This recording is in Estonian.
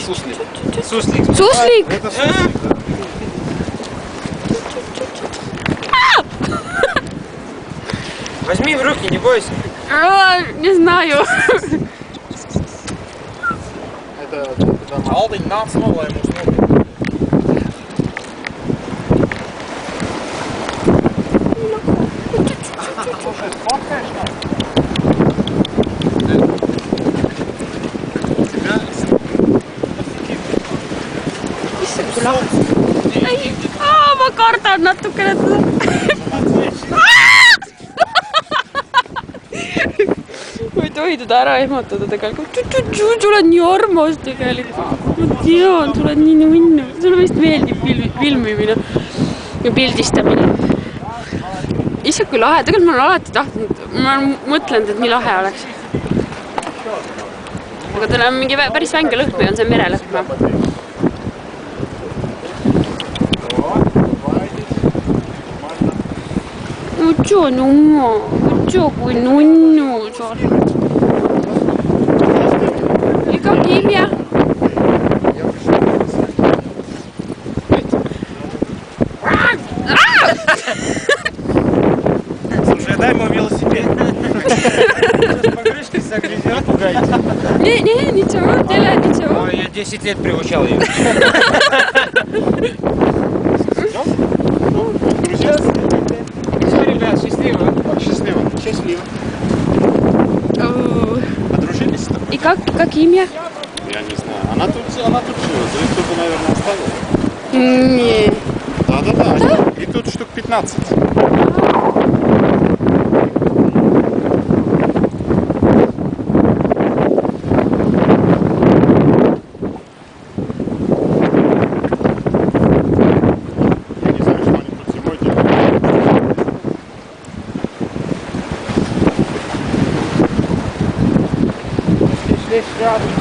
Суслик. Суслик? Это суслик, да. Возьми в руки, не бойся. Не знаю. Это Алдың нам снова ему смотрит. Слушай, сфоткаешь там? Ma kardan natukene teda. Ma ei tohi teda ära ehmatada tegelikult. Sul on nii armas tegelikult. Ma tean, sul on nii minna. Sulle vist meeldib filmimine ja pildistamine. Issa kui lahe. Tegelikult ma olen alati tahtnud. Ma olen mõtlenud, et nii lahe oleks. Aga tal on mingi päris vänge lõhn või on see merelõhn? Чё, ну, чё, kui nunnu sa oled? И как имя? Слушай, дай ему велосипед. Покрышки загрязет, пугайте. Не, ничего, делай, ничего. Ой, я 10 лет приучал ее. Все, ребят, счастливо. Счастливо. Счастливо. Подружились с тобой? И как имя? Я не знаю. Она тут жила. За YouTube, наверное, оставила. Не. Да. И тут штук 15. Я не знаю, что они тут зимой делают. Здесь рядом.